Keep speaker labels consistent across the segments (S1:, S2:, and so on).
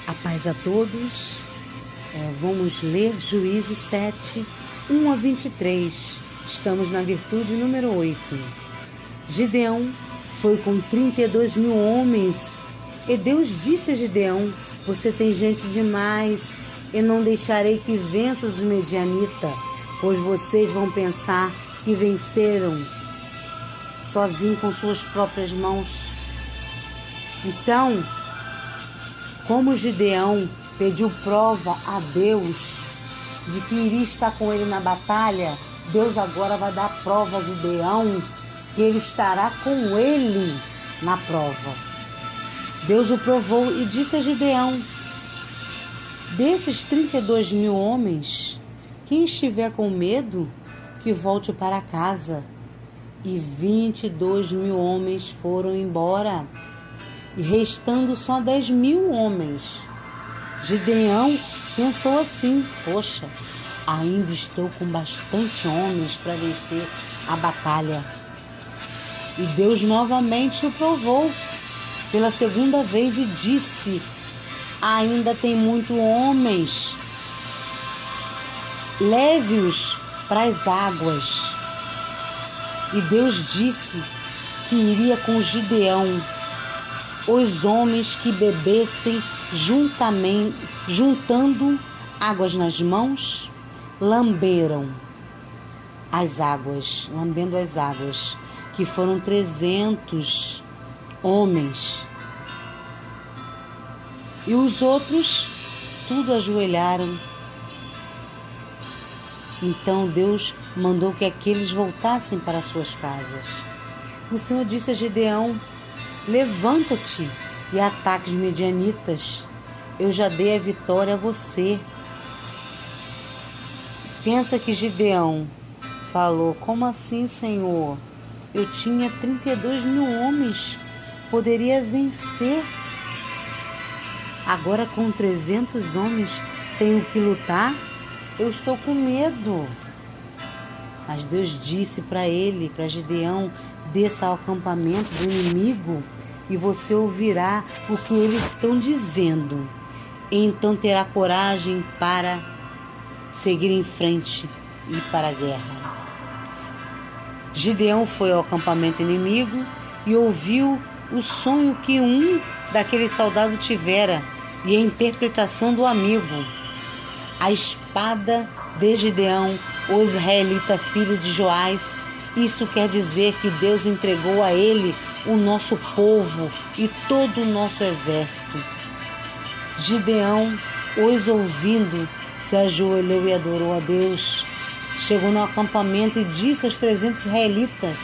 S1: A paz a todos. Vamos ler Juízes 7, 1 a 23. Estamos na virtude número 8. Gideão foi com 32 mil homens. E Deus disse a Gideão: você tem gente demais, e não deixarei que vença os medianitas, pois vocês vão pensar que venceram sozinho com suas próprias mãos. Então, como Gideão pediu prova a Deus de que iria estar com ele na batalha, Deus agora vai dar prova a Gideão que ele estará com ele na prova. Deus o provou e disse a Gideão: desses 32 mil homens, quem estiver com medo, que volte para casa. E 22 mil homens foram embora, e restando só 10 mil homens. Gideão pensou assim: poxa, ainda estou com bastante homens para vencer a batalha. E Deus novamente o provou pela segunda vez e disse: ainda tem muitos homens, leve-os para as águas. E Deus disse que iria com Gideão. Os homens que bebessem juntando águas nas mãos, lambendo as águas, que foram 300 homens. E os outros tudo ajoelharam. Então Deus mandou que aqueles voltassem para suas casas. O Senhor disse a Gideão: levanta-te e ataque os medianitas. Eu já dei a vitória a você. Pensa que Gideão falou: como assim, Senhor? Eu tinha 32 mil homens, poderia vencer. Agora com 300 homens tenho que lutar? Eu estou com medo. Mas Deus disse para ele, para Gideão: desça ao acampamento do inimigo e você ouvirá o que eles estão dizendo. E então terá coragem para seguir em frente e ir para a guerra. Gideão foi ao acampamento inimigo e ouviu o sonho que um daqueles soldados tivera e a interpretação do amigo. A espada de Gideão, o israelita filho de Joás. Isso quer dizer que Deus entregou a ele o nosso povo e todo o nosso exército. Gideão, os ouvindo, se ajoelhou e adorou a Deus. Chegou no acampamento e disse aos 300 israelitas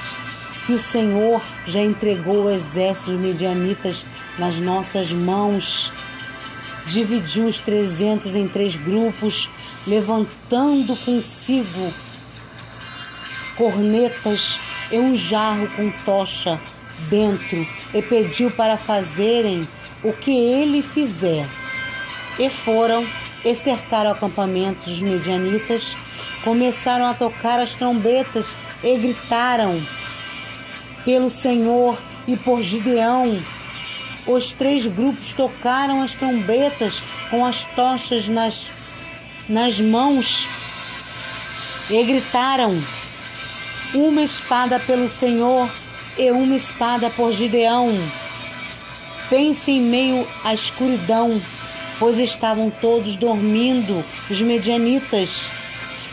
S1: que o Senhor já entregou o exército dos medianitas nas nossas mãos. Dividiu os 300 em 3 grupos, levantando consigo cornetas e um jarro com tocha dentro, e pediu para fazerem o que ele fizer. E foram e cercaram o acampamento dos medianitas, começaram a tocar as trombetas e gritaram pelo Senhor e por Gideão. Os 3 grupos tocaram as trombetas com as tochas nas mãos e gritaram: uma espada pelo Senhor e uma espada por Gideão. Pense em meio à escuridão, pois estavam todos dormindo, os medianitas.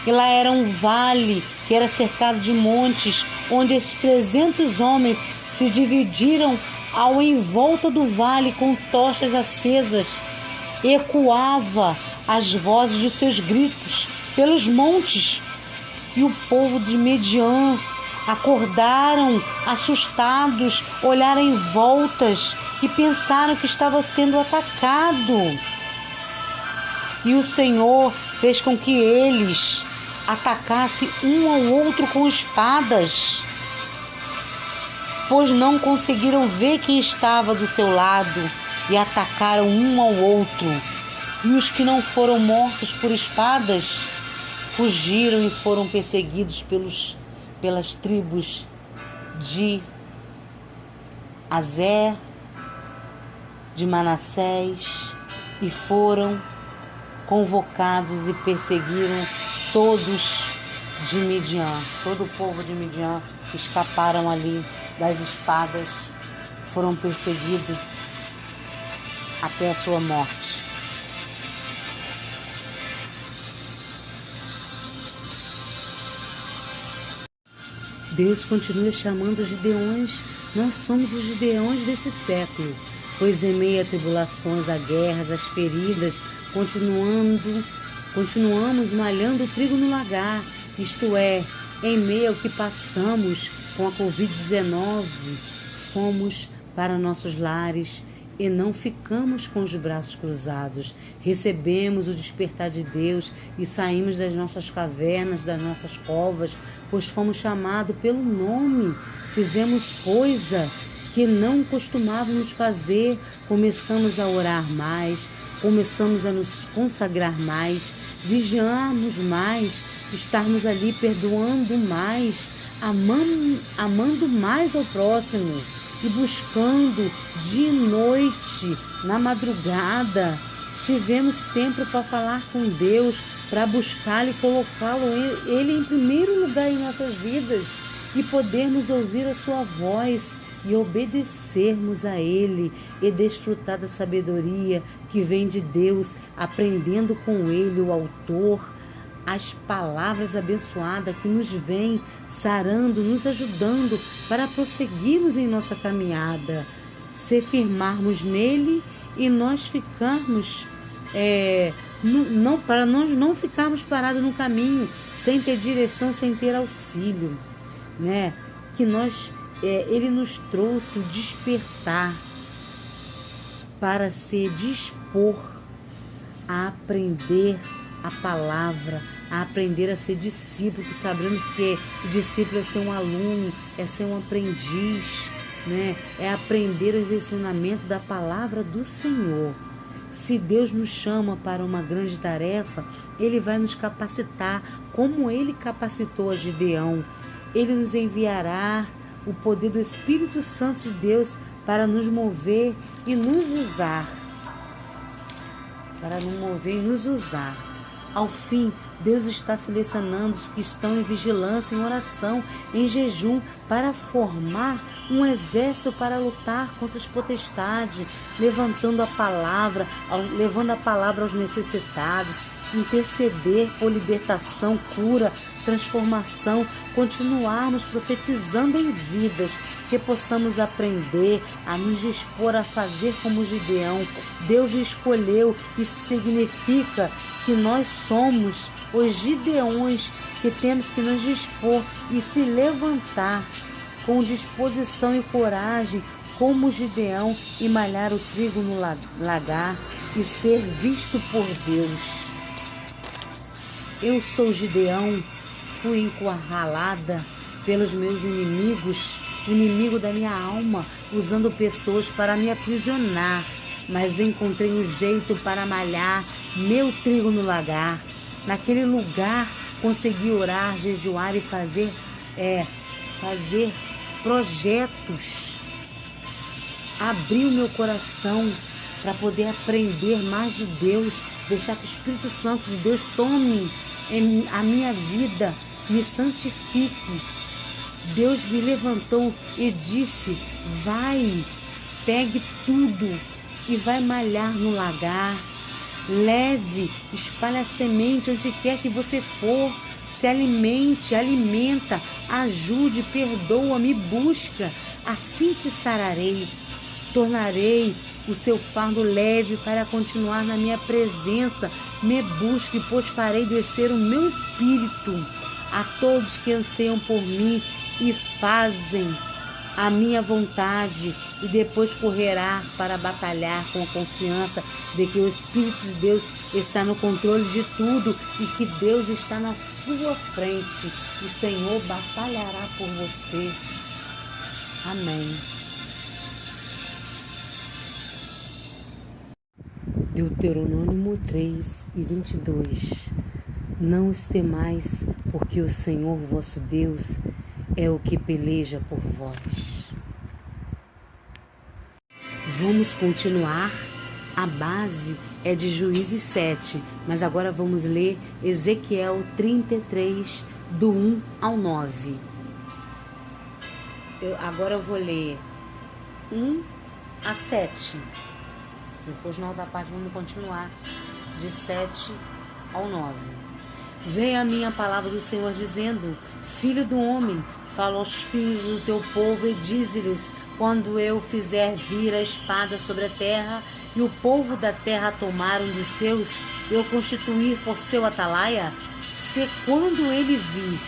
S1: E lá era um vale que era cercado de montes, onde esses 300 homens se dividiram ao em volta do vale com tochas acesas. Ecoava as vozes de seus gritos pelos montes. E o povo de Midian acordaram, assustados, olharam em voltas e pensaram que estava sendo atacado. E o Senhor fez com que eles atacassem um ao outro com espadas, pois não conseguiram ver quem estava do seu lado, e atacaram um ao outro. E os que não foram mortos por espadas fugiram e foram perseguidos pelas tribos de Aser, de Manassés e foram convocados e perseguiram todos de Midian. Todo o povo de Midian escaparam ali das espadas, foram perseguidos até a sua morte. Deus continua chamando os gideões. Nós somos os gideões desse século, pois em meio a tribulações, a guerras, as feridas, continuamos malhando o trigo no lagar, isto é, em meio ao que passamos com a Covid-19, fomos para nossos lares e não ficamos com os braços cruzados. Recebemos o despertar de Deus e saímos das nossas cavernas, das nossas covas, pois fomos chamados pelo nome. Fizemos coisa que não costumávamos fazer. Começamos a orar mais, começamos a nos consagrar mais, vigiarmos mais, estarmos ali perdoando mais, amando mais ao próximo e buscando de noite, na madrugada. Tivemos tempo para falar com Deus, para buscá-lo e colocá-lo Ele em primeiro lugar em nossas vidas e podermos ouvir a sua voz e obedecermos a Ele e desfrutar da sabedoria que vem de Deus, aprendendo com Ele, o autor, as palavras abençoadas que nos vêm sarando, nos ajudando para prosseguirmos em nossa caminhada, se firmarmos nele e nós ficarmos, para nós não ficarmos parados no caminho, sem ter direção, sem ter auxílio, né? Que ele nos trouxe o despertar para se dispor a aprender a palavra, a aprender a ser discípulo, que sabemos que discípulo é ser um aluno, é ser um aprendiz, né? É aprender os ensinamentos da palavra do Senhor. Se Deus nos chama para uma grande tarefa, Ele vai nos capacitar, como Ele capacitou a Gideão. Ele nos enviará o poder do Espírito Santo de Deus para nos mover e nos usar. Ao fim, Deus está selecionando os que estão em vigilância, em oração, em jejum, para formar um exército para lutar contra as potestades, levando a palavra aos necessitados, interceder por libertação, cura, transformação, continuarmos profetizando em vidas, que possamos aprender a nos dispor a fazer como Gideão. Deus o escolheu, isso significa que nós somos os Gideões que temos que nos dispor e se levantar com disposição e coragem como Gideão e malhar o trigo no lagar e ser visto por Deus. Eu sou Gideão, fui encurralada pelos meus inimigos, inimigo da minha alma, usando pessoas para me aprisionar, mas encontrei um jeito para malhar meu trigo no lagar. Naquele lugar consegui orar, jejuar e fazer projetos. Abri o meu coração para poder aprender mais de Deus, deixar que o Espírito Santo de Deus tome a minha vida, me santifique. Deus me levantou e disse: vai, pegue tudo e vai malhar no lagar. Leve, espalhe a semente onde quer que você for. Se alimente, alimenta, ajude, perdoa, me busca. Assim te sararei. Tornarei o seu fardo leve para continuar na minha presença. Me busque, pois farei descer o meu espírito a todos que anseiam por mim e fazem a minha vontade, e depois correrá para batalhar com a confiança de que o Espírito de Deus está no controle de tudo e que Deus está na sua frente. O Senhor batalhará por você. Amém. Deuteronômio 3:22. Não os temais, porque o Senhor vosso Deus é o que peleja por vós. Vamos continuar A base é de Juízes 7, mas agora vamos ler Ezequiel 33, do 1 ao 9. Agora eu vou ler 1 a 7. Depois, na outra parte, vamos continuar de 7 ao 9. Veio a minha palavra do Senhor dizendo: Filho do homem, fala aos filhos do teu povo e dize-lhes: quando eu fizer vir a espada sobre a terra, e o povo da terra tomar um dos seus, eu constituir por seu atalaia, se quando ele vir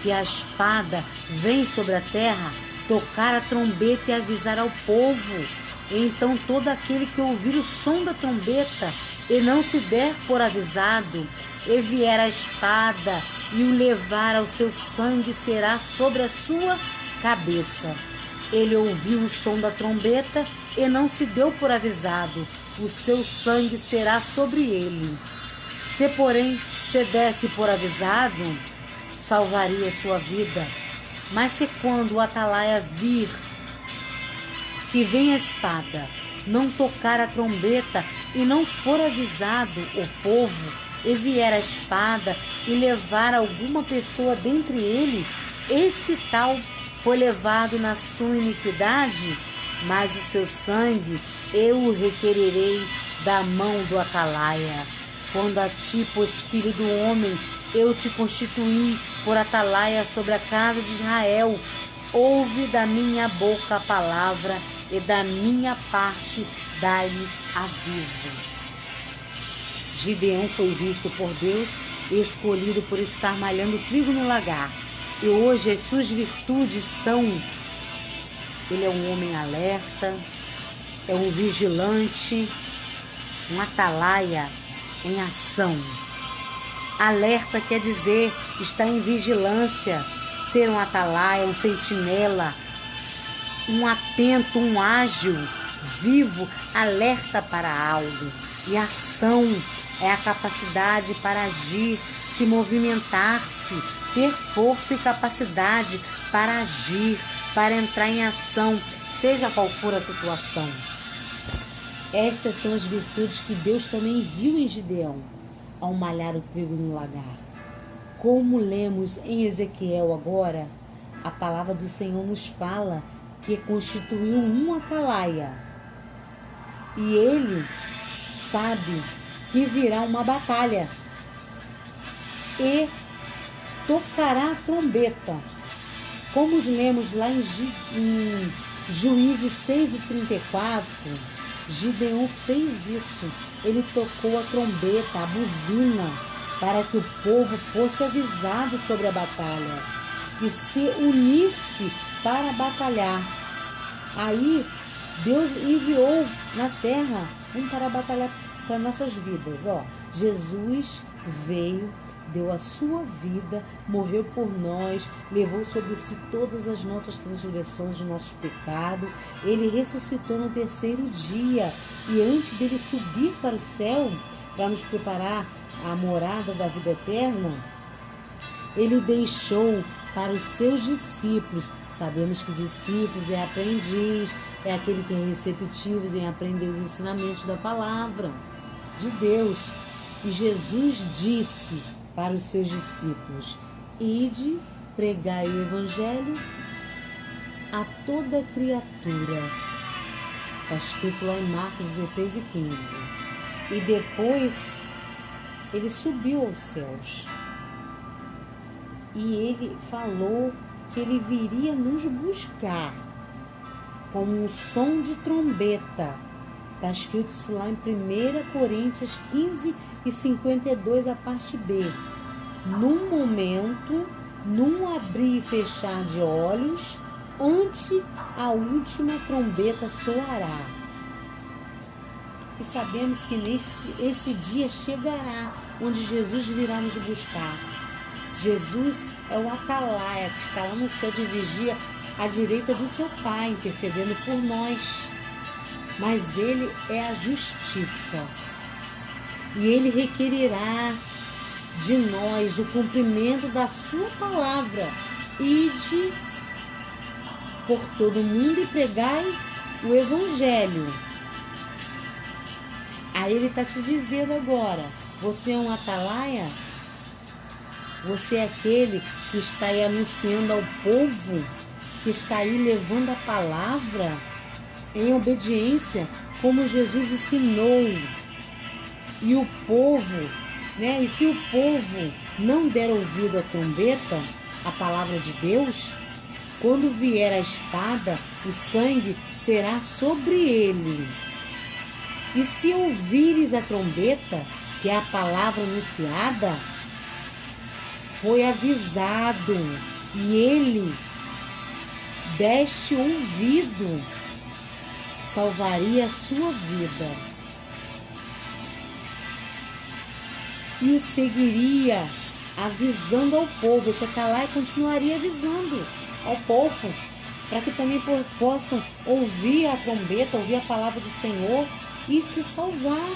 S1: que a espada vem sobre a terra, tocar a trombeta e avisar ao povo, então todo aquele que ouvir o som da trombeta e não se der por avisado, e vier a espada e o levar ao seu sangue, será sobre a sua cabeça. Ele ouviu o som da trombeta e não se deu por avisado, o seu sangue será sobre ele. Se, porém, se desse por avisado, salvaria sua vida. Mas se quando o atalaia vir que vem a espada, não tocar a trombeta e não for avisado o povo, e vier a espada e levar alguma pessoa dentre ele, esse tal foi levado na sua iniquidade, mas o seu sangue eu o requererei da mão do atalaia. Quando a ti, pois, filho do homem, eu te constituí por atalaia sobre a casa de Israel, ouve da minha boca a palavra, e da minha parte dá-lhes aviso. Gideão foi visto por Deus e escolhido por estar malhando trigo no lagar. E hoje as suas virtudes são: ele é um homem alerta, é um vigilante, um atalaia em ação. Alerta quer dizer estar em vigilância, ser um atalaia, um sentinela, um atento, um ágil, vivo, alerta para algo. E ação é a capacidade para agir, se movimentar-se, ter força e capacidade para agir, para entrar em ação, seja qual for a situação. Estas são as virtudes que Deus também viu em Gideão, ao malhar o trigo no lagar. Como lemos em Ezequiel agora, a palavra do Senhor nos fala que constituiu um atalaia. E ele sabe que virá uma batalha e tocará a trombeta. Como lemos lá em Juízes 6:34, Gideão fez isso. Ele tocou a trombeta, a buzina, para que o povo fosse avisado sobre a batalha e se unisse para batalhar. Aí Deus enviou na terra um para batalhar para nossas vidas. Jesus veio, deu a sua vida, morreu por nós, levou sobre si todas as nossas transgressões, os nossos pecados. Ele ressuscitou no terceiro dia e antes dele subir para o céu, para nos preparar a morada da vida eterna, ele deixou para os seus discípulos. Sabemos que discípulos é aprendiz, é aquele que é receptivo em aprender os ensinamentos da palavra de Deus. E Jesus disse para os seus discípulos: ide, pregai o evangelho a toda criatura. Está escrito lá em Marcos 16:15. E depois ele subiu aos céus. E ele falou que ele viria nos buscar com um som de trombeta. Está escrito isso lá em 1 Coríntios 15:52, a parte B. Num momento, num abrir e fechar de olhos, ante a última trombeta soará. E sabemos que esse dia chegará, onde Jesus virá nos buscar. Jesus é o atalaia que está lá no céu de vigia, à direita do seu Pai, intercedendo por nós. Mas ele é a justiça. E ele requererá de nós o cumprimento da sua palavra. Ide por todo mundo e pregai o evangelho. Aí ele está te dizendo agora, você é um atalaia? Você é aquele que está aí anunciando ao povo, que está aí levando a palavra em obediência, como Jesus ensinou. E o povo, né? E se o povo não der ouvido à trombeta, a palavra de Deus, quando vier a espada, o sangue será sobre ele. E se ouvires a trombeta, que é a palavra anunciada, foi avisado e ele deste ouvido, salvaria a sua vida. E o seguiria avisando ao povo. Esse atalaia continuaria avisando ao povo, para que também possam ouvir a trombeta, ouvir a palavra do Senhor e se salvar,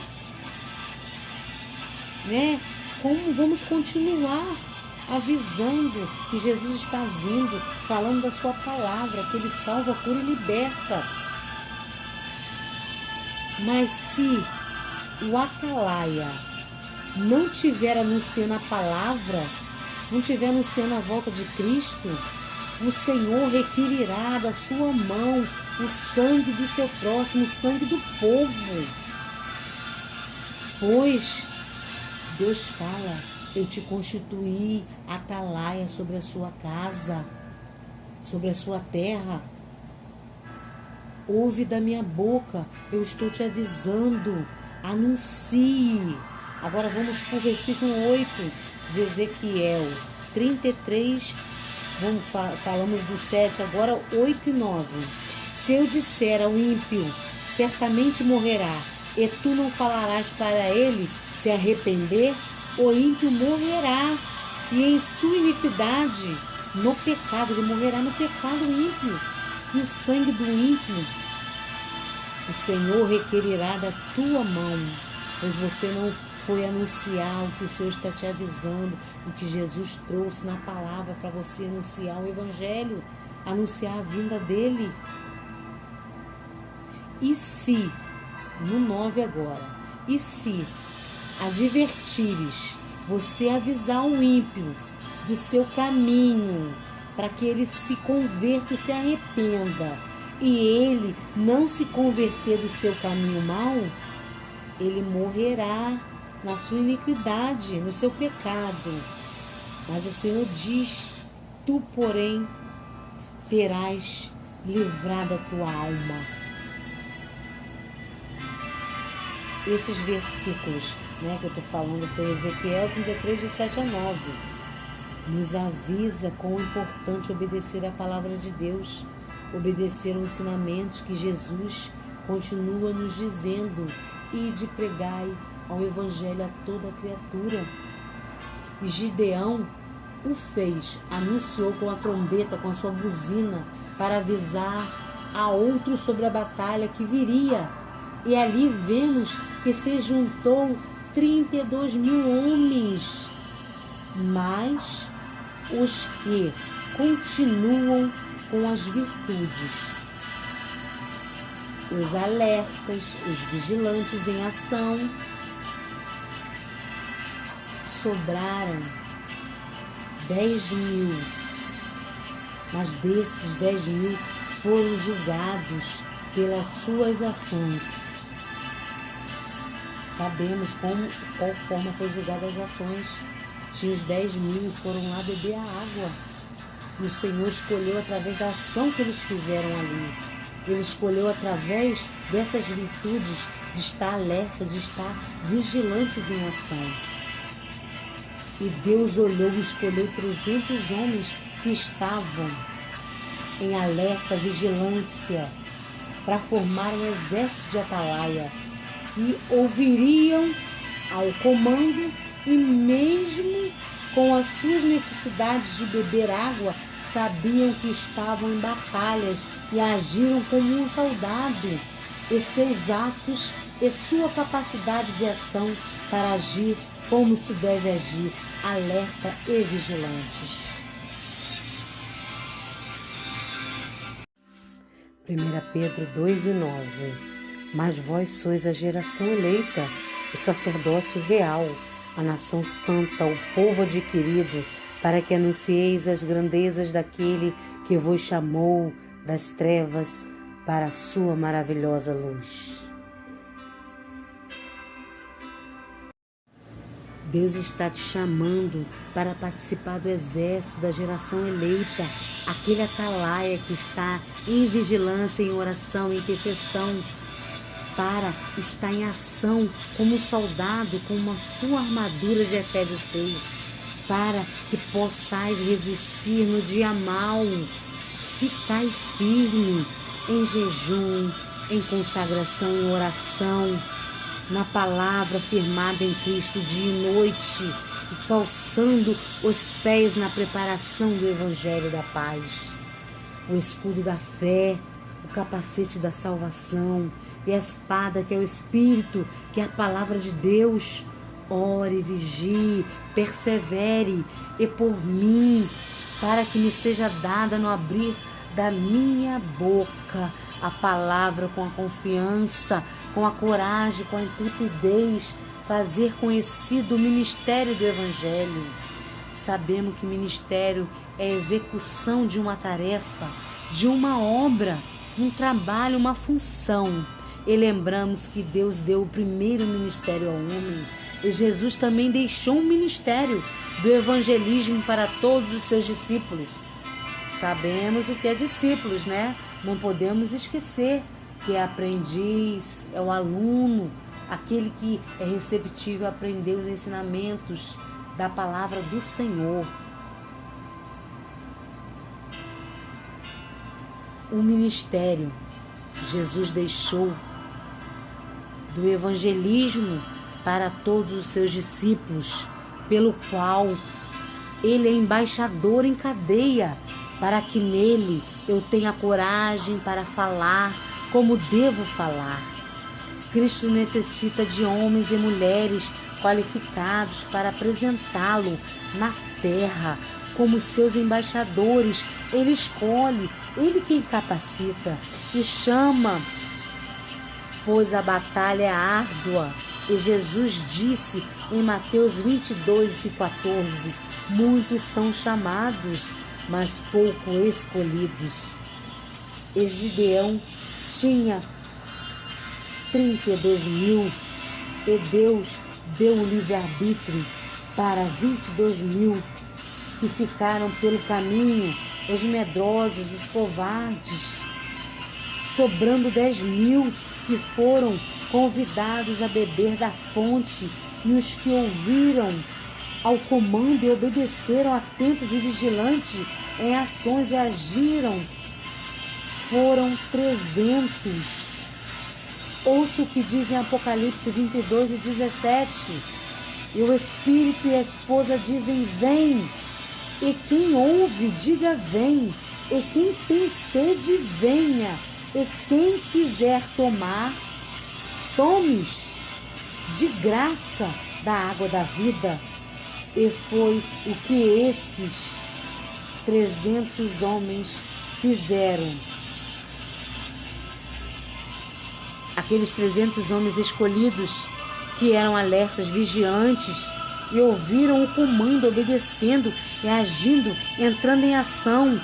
S1: né? Como vamos continuar avisando que Jesus está vindo, falando da sua palavra, que ele salva, cura e liberta. Mas se o atalaia não estiver anunciando a palavra, não estiver anunciando a volta de Cristo, o Senhor requerirá da sua mão o sangue do seu próximo, o sangue do povo. Pois Deus fala, eu te constituí atalaia sobre a sua casa, sobre a sua terra. Ouve da minha boca, eu estou te avisando, anuncie. Agora vamos para o versículo 8 de Ezequiel 33, falamos do 7, agora 8 e 9. Se eu disser ao ímpio, certamente morrerá, e tu não falarás para ele se arrepender, o ímpio morrerá, e em sua iniquidade, no pecado, ele morrerá no pecado ímpio, e o sangue do ímpio o Senhor requerirá da tua mão, pois você não foi anunciar o que o Senhor está te avisando, o que Jesus trouxe na palavra para você anunciar o Evangelho, anunciar a vinda dele. E se, no 9 agora, e se advertires, você avisar o ímpio do seu caminho, para que ele se converta e se arrependa, e ele não se converter do seu caminho mau, ele morrerá na sua iniquidade, no seu pecado. Mas o Senhor diz, tu, porém, terás livrado a tua alma. Esses versículos, né, que eu estou falando foi Ezequiel 33, de 7 a 9. Nos avisa quão importante obedecer a palavra de Deus, obedecer aos ensinamentos que Jesus continua nos dizendo, e de pregai ao Evangelho a toda criatura. E Gideão o fez, anunciou com a trombeta, com a sua buzina, para avisar a outros sobre a batalha que viria. E ali vemos que se juntou 32 mil homens, mas os que continuam com as virtudes, os alertas, os vigilantes em ação, sobraram 10 mil, mas desses 10 mil foram julgados pelas suas ações. Sabemos qual forma foi julgada as ações. Tinha os 10 mil e foram lá beber a água. E o Senhor escolheu através da ação que eles fizeram ali. Ele escolheu através dessas virtudes de estar alerta, de estar vigilantes em ação. E Deus olhou e escolheu 300 homens que estavam em alerta, vigilância, para formar um exército de atalaia, que ouviriam ao comando e mesmo com as suas necessidades de beber água, sabiam que estavam em batalhas e agiram como um soldado, e seus atos e sua capacidade de ação para agir como se deve agir, alerta e vigilantes. 1 Pedro 2 e 9. Mas vós sois a geração eleita, o sacerdócio real, a nação santa, o povo adquirido, para que anuncieis as grandezas daquele que vos chamou das trevas para a sua maravilhosa luz. Deus está te chamando para participar do exército da geração eleita, aquele atalaia que está em vigilância, em oração, em intercessão, para estar em ação como um soldado com uma sua armadura de Efésios 6, para que possais resistir no dia mau. Ficai firme em jejum, em consagração, em oração, na palavra firmada em Cristo dia e noite, e calçando os pés na preparação do Evangelho da paz, o escudo da fé, o capacete da salvação e a espada que é o Espírito, que é a palavra de Deus. Ore, vigie, persevere, e por mim, para que me seja dada no abrir da minha boca a palavra com a confiança, com a coragem, com a intrepidez, fazer conhecido o ministério do Evangelho. Sabemos que ministério é a execução de uma tarefa, de uma obra, um trabalho, uma função. E lembramos que Deus deu o primeiro ministério ao homem, e Jesus também deixou um ministério do evangelismo para todos os seus discípulos. Sabemos o que é discípulos, né? Não podemos esquecer que é aprendiz, é o aluno, aquele que é receptivo a aprender os ensinamentos da palavra do Senhor. O ministério Jesus deixou do evangelismo para todos os seus discípulos, pelo qual ele é embaixador em cadeia, para que nele eu tenha coragem para falar como devo falar. Cristo necessita de homens e mulheres qualificados para apresentá-lo na terra como seus embaixadores. Ele escolhe, ele quem capacita e chama, pois a batalha é árdua. E Jesus disse em Mateus 22:14, muitos são chamados, mas pouco escolhidos. E Gideão tinha 32.000 e Deus deu o livre-arbítrio para 22.000 que ficaram pelo caminho, os medrosos, os covardes, sobrando 10.000 que foram convidados a beber da fonte, e os que ouviram ao comando e obedeceram atentos e vigilantes em ações e agiram, foram 300. Ouça o que diz em Apocalipse 22:17. E o Espírito e a esposa dizem, vem. E quem ouve, diga vem. E quem tem sede, venha. E quem quiser tomar, tomes de graça da água da vida. E foi o que esses 300 homens fizeram. Aqueles 300 homens escolhidos, que eram alertas, vigiantes, e ouviram o comando, obedecendo e agindo, entrando em ação.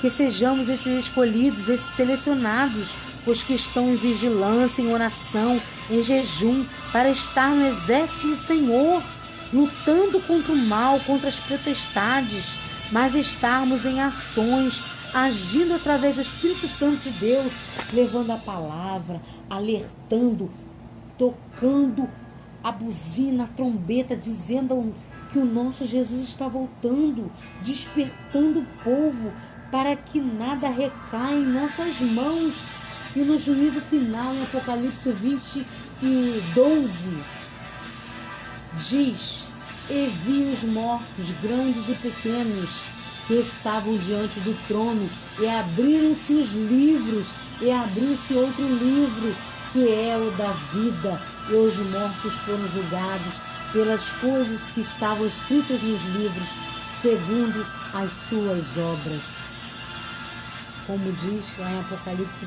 S1: Que sejamos esses escolhidos, esses selecionados, os que estão em vigilância, em oração, em jejum, para estar no exército do Senhor, lutando contra o mal, contra as potestades, mas estarmos em ações, agindo através do Espírito Santo de Deus, levando a palavra, alertando, tocando a buzina, a trombeta, dizendo que o nosso Jesus está voltando, despertando o povo para que nada recaia em nossas mãos. E no juízo final, em Apocalipse 20:12, diz, e vi os mortos, grandes e pequenos, que estavam diante do trono, e abriram-se os livros, e abriu-se outro livro, que é o da vida, e os mortos foram julgados pelas coisas que estavam escritas nos livros, segundo as suas obras. Como diz lá em Apocalipse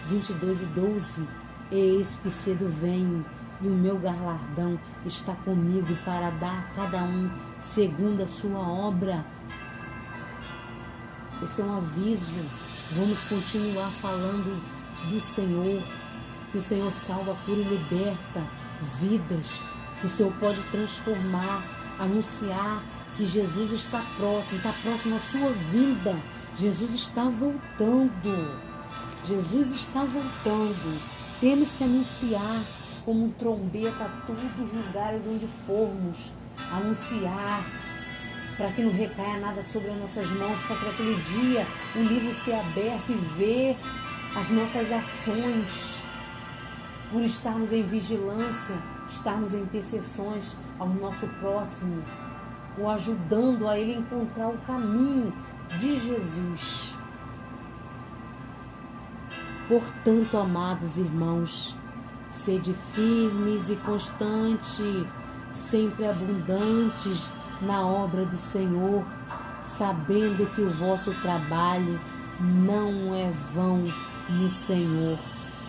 S1: 22:12, Eis que cedo venho, e o meu galardão está comigo para dar a cada um segundo a sua obra. Esse é um aviso. Vamos continuar falando do Senhor, que o Senhor salva, cura e liberta vidas, que o Senhor pode transformar, anunciar que Jesus está próximo à sua vinda. Jesus está voltando. Jesus está voltando. Temos que anunciar como trombeta a todos os lugares onde formos. Anunciar para que não recaia nada sobre as nossas mãos, para que naquele dia o livro seja aberto e ver as nossas ações, por estarmos em vigilância, estarmos em intercessões ao nosso próximo, o ajudando a ele encontrar o caminho de Jesus. Portanto, amados irmãos, sede firmes e constantes, sempre abundantes na obra do Senhor, sabendo que o vosso trabalho não é vão no Senhor,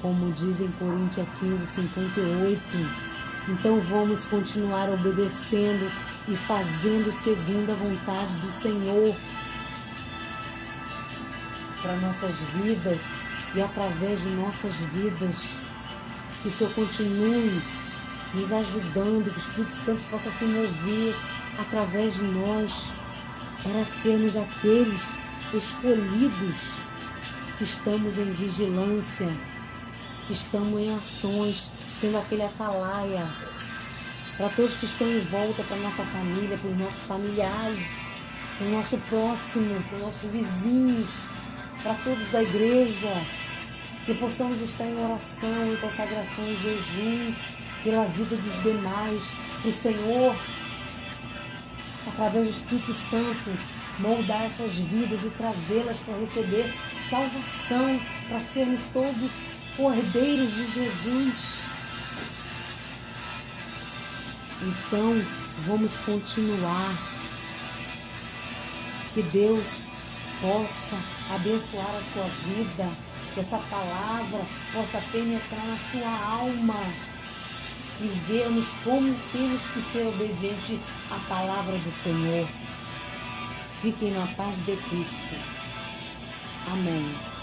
S1: como diz em Coríntios 15:58. Então vamos continuar obedecendo e fazendo segundo a vontade do Senhor para nossas vidas e através de nossas vidas. Que o Senhor continue nos ajudando, que o Espírito Santo possa se mover através de nós para sermos aqueles escolhidos que estamos em vigilância, que estamos em ações, sendo aquele atalaia para todos que estão em volta, para a nossa família, para os nossos familiares, para o nosso próximo, para os nossos vizinhos, para todos da igreja, que possamos estar em oração, em consagração, em jejum, pela vida dos demais, o Senhor, através do Espírito Santo, moldar essas vidas e trazê-las para receber salvação, para sermos todos cordeiros de Jesus. Então, vamos continuar. Que Deus possa abençoar a sua vida, que essa palavra possa penetrar na sua alma e vermos como temos que ser obedientes à palavra do Senhor. Fiquem na paz de Cristo. Amém.